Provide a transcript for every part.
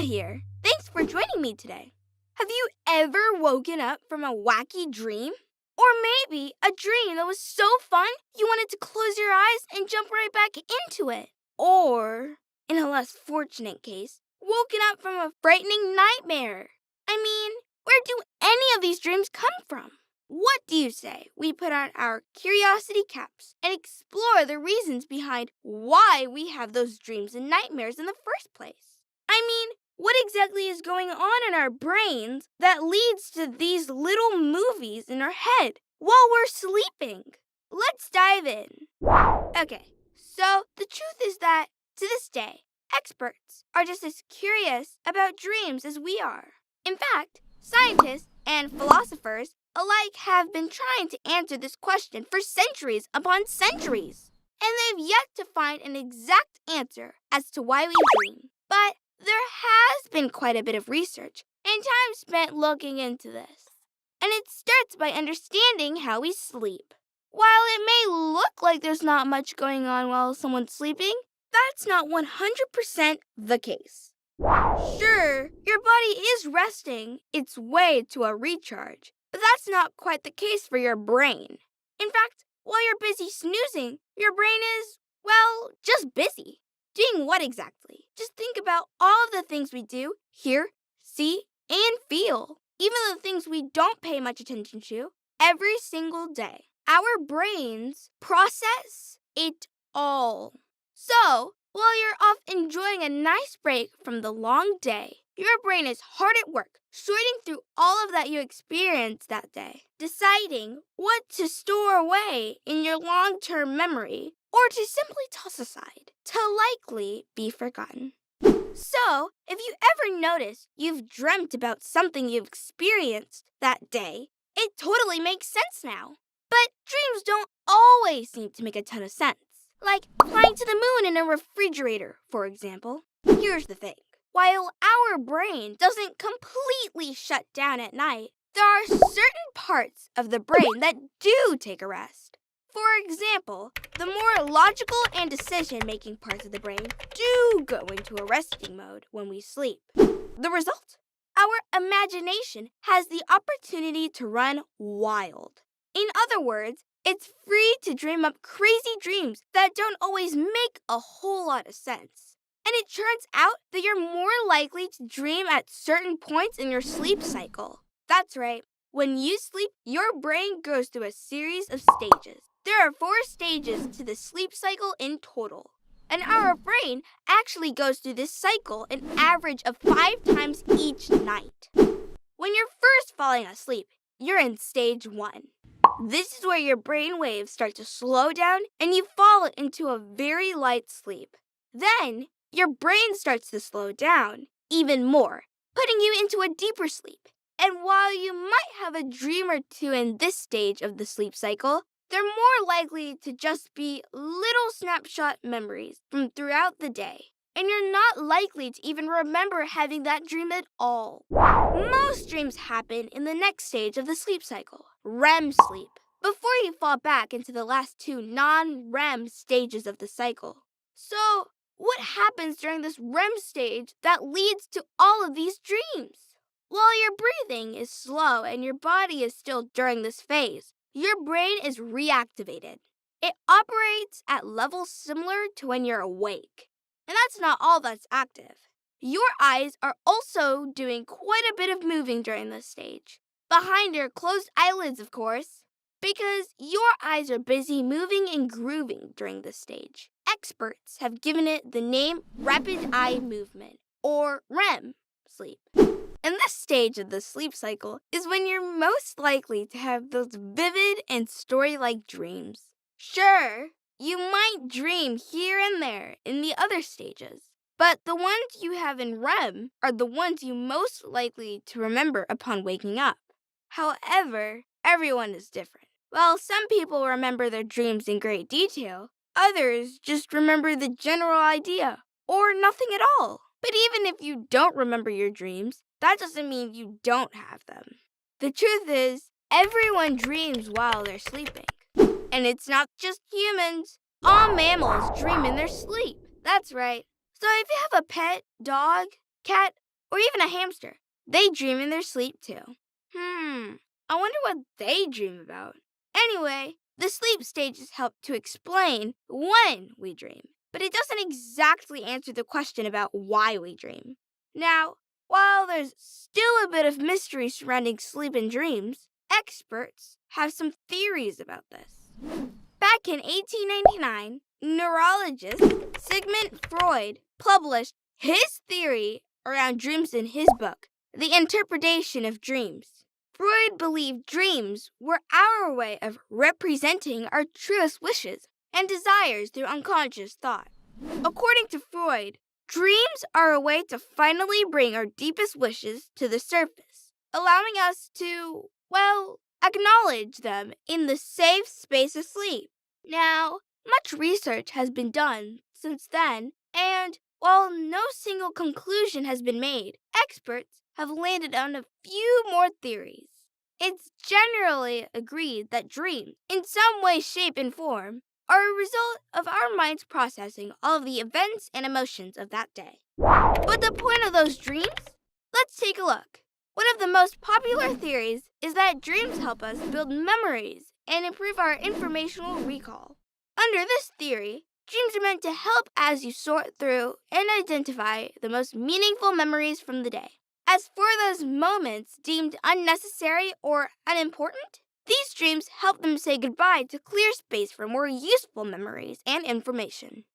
here. Thanks for joining me today. Have you ever woken up from a wacky dream? Or maybe a dream that was so fun you wanted to close your eyes and jump right back into it. Or, in a less fortunate case, woken up from a frightening nightmare. I mean, where do any of these dreams come from? What do you say we put on our curiosity caps and explore the reasons behind why we have those dreams and nightmares in the first place? I mean, what exactly is going on in our brains that leads to these little movies in our head while we're sleeping? Let's dive in. Okay, so the truth is that, to this day, experts are just as curious about dreams as we are. In fact, scientists and philosophers alike have been trying to answer this question for centuries upon centuries, and they've yet to find an exact answer as to why we dream. But there has been quite a bit of research and time spent looking into this, and it starts by understanding how we sleep. While it may look like there's not much going on while someone's sleeping, that's not 100% the case. Sure, your body is resting its way to a recharge, but that's not quite the case for your brain. In fact, while you're busy snoozing, your brain is, well, just busy. Doing what exactly? Just think about all of the things we do, hear, see, and feel. Even the things we don't pay much attention to every single day. Our brains process it all. So, while you're off enjoying a nice break from the long day, your brain is hard at work, sorting through all of that you experienced that day, deciding what to store away in your long-term memory or to simply toss aside, to likely be forgotten. So, if you ever notice you've dreamt about something you've experienced that day, it totally makes sense now. But dreams don't always seem to make a ton of sense. Like flying to the moon in a refrigerator, for example. Here's the thing. While our brain doesn't completely shut down at night, there are certain parts of the brain that do take a rest. For example, the more logical and decision-making parts of the brain do go into a resting mode when we sleep. The result? Our imagination has the opportunity to run wild. In other words, it's free to dream up crazy dreams that don't always make a whole lot of sense. And it turns out that you're more likely to dream at certain points in your sleep cycle. That's right. When you sleep, your brain goes through a series of stages. There are 4 stages to the sleep cycle in total. And our brain actually goes through this cycle an average of 5 times each night. When you're first falling asleep, you're in stage 1. This is where your brain waves start to slow down and you fall into a very light sleep. Then, your brain starts to slow down even more, putting you into a deeper sleep. And while you might have a dream or two in this stage of the sleep cycle, they're more likely to just be little snapshot memories from throughout the day. And you're not likely to even remember having that dream at all. Most dreams happen in the next stage of the sleep cycle, REM sleep, before you fall back into the last 2 non-REM stages of the cycle. So, what happens during this REM stage that leads to all of these dreams? While your breathing is slow and your body is still during this phase, your brain is reactivated. It operates at levels similar to when you're awake. And that's not all that's active. Your eyes are also doing quite a bit of moving during this stage. Behind your closed eyelids, of course. Because your eyes are busy moving and grooving during this stage. Experts have given it the name rapid eye movement, or REM sleep. And this stage of the sleep cycle is when you're most likely to have those vivid and story-like dreams. Sure, you might dream here and there in the other stages, but the ones you have in REM are the ones you most likely to remember upon waking up. However, everyone is different. While some people remember their dreams in great detail, others just remember the general idea, or nothing at all. But even if you don't remember your dreams, that doesn't mean you don't have them. The truth is, everyone dreams while they're sleeping. And it's not just humans. All mammals dream in their sleep. That's right. So if you have a pet, dog, cat, or even a hamster. They dream in their sleep too. I wonder what they dream about. Anyway, the sleep stages help to explain when we dream, but it doesn't exactly answer the question about why we dream. Now, while there's still a bit of mystery surrounding sleep and dreams, experts have some theories about this. Back in 1899, neurologist Sigmund Freud published his theory around dreams in his book, The Interpretation of Dreams. Freud believed dreams were our way of representing our truest wishes and desires through unconscious thought. According to Freud, dreams are a way to finally bring our deepest wishes to the surface, allowing us to, acknowledge them in the safe space of sleep. Now, much research has been done since then, and while no single conclusion has been made, experts have landed on a few more theories. It's generally agreed that dreams, in some way, shape, and form, are a result of our minds processing all of the events and emotions of that day. But the point of those dreams? Let's take a look. One of the most popular theories is that dreams help us build memories and improve our informational recall. Under this theory, dreams are meant to help as you sort through and identify the most meaningful memories from the day. As for those moments deemed unnecessary or unimportant, these dreams help them say goodbye to clear space for more useful memories and information.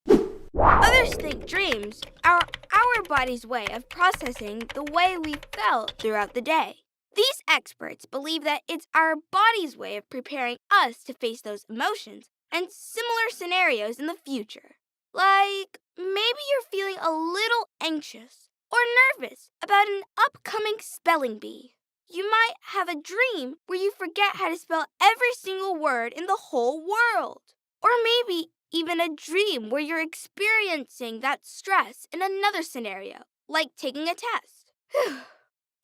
Others think dreams are our body's way of processing the way we felt throughout the day. These experts believe that it's our body's way of preparing us to face those emotions and similar scenarios in the future. Like, maybe you're feeling a little anxious or nervous about an upcoming spelling bee. You might have a dream where you forget how to spell every single word in the whole world. Or maybe even a dream where you're experiencing that stress in another scenario, like taking a test.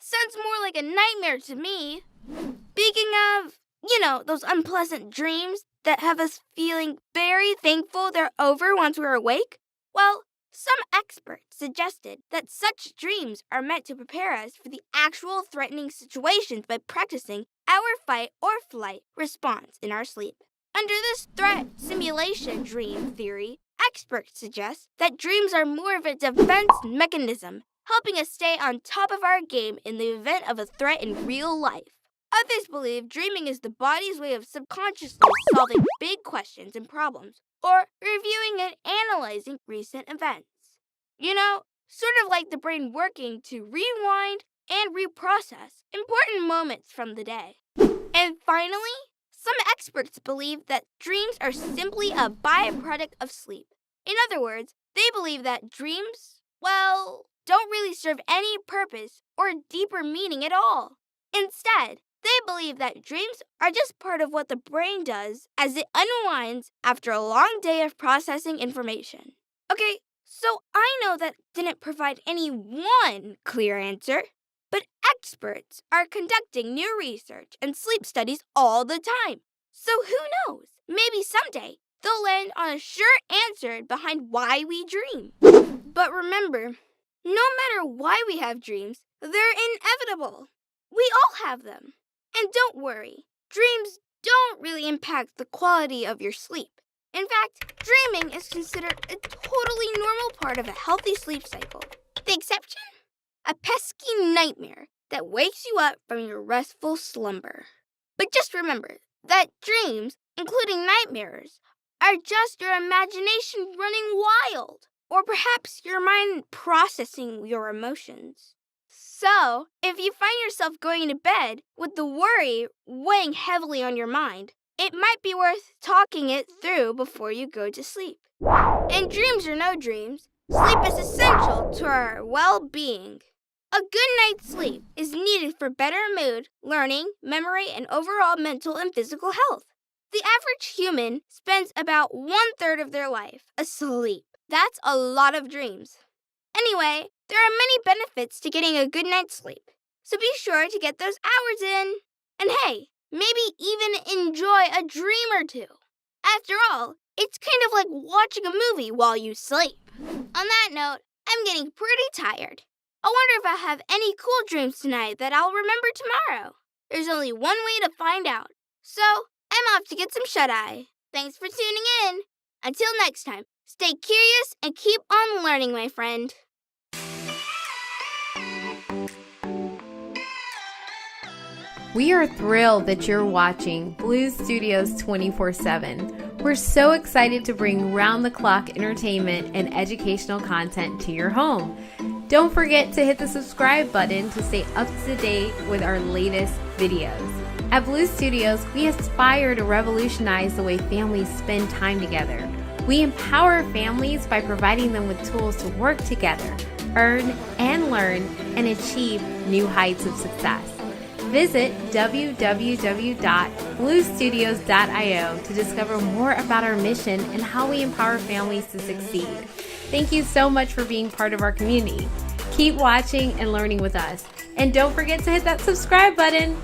Sounds more like a nightmare to me. Speaking of, those unpleasant dreams that have us feeling very thankful they're over once we're awake, some experts suggested that such dreams are meant to prepare us for the actual threatening situations by practicing our fight or flight response in our sleep. Under this threat simulation dream theory, experts suggest that dreams are more of a defense mechanism, helping us stay on top of our game in the event of a threat in real life. Others believe dreaming is the body's way of subconsciously solving big questions and problems, or reviewing and analyzing recent events. Sort of like the brain working to rewind and reprocess important moments from the day. And finally, some experts believe that dreams are simply a byproduct of sleep. In other words, they believe that dreams, don't really serve any purpose or deeper meaning at all. Instead, they believe that dreams are just part of what the brain does as it unwinds after a long day of processing information. Okay, so I know that didn't provide any one clear answer, but experts are conducting new research and sleep studies all the time. So who knows? Maybe someday they'll land on a sure answer behind why we dream. But remember, no matter why we have dreams, they're inevitable. We all have them. And don't worry, dreams don't really impact the quality of your sleep. In fact, dreaming is considered a totally normal part of a healthy sleep cycle. The exception? A pesky nightmare that wakes you up from your restful slumber. But just remember that dreams, including nightmares, are just your imagination running wild, or perhaps your mind processing your emotions. So, if you find yourself going to bed with the worry weighing heavily on your mind, it might be worth talking it through before you go to sleep. And dreams or no dreams, sleep is essential to our well-being. A good night's sleep is needed for better mood, learning, memory, and overall mental and physical health. The average human spends about 1/3 of their life asleep. That's a lot of dreams. Anyway, there are many benefits to getting a good night's sleep, so be sure to get those hours in. And hey, maybe even enjoy a dream or two. After all, it's kind of like watching a movie while you sleep. On that note, I'm getting pretty tired. I wonder if I have any cool dreams tonight that I'll remember tomorrow. There's only one way to find out. So, I'm off to get some shut-eye. Thanks for tuning in. Until next time, stay curious and keep on learning, my friend. We are thrilled that you're watching Blues Studios 24/7. We're so excited to bring round-the-clock entertainment and educational content to your home. Don't forget to hit the subscribe button to stay up to date with our latest videos. At Blues Studios, we aspire to revolutionize the way families spend time together. We empower families by providing them with tools to work together, earn and learn, and achieve new heights of success. Visit www.bluestudios.io to discover more about our mission and how we empower families to succeed. Thank you so much for being part of our community. Keep watching and learning with us. And don't forget to hit that subscribe button.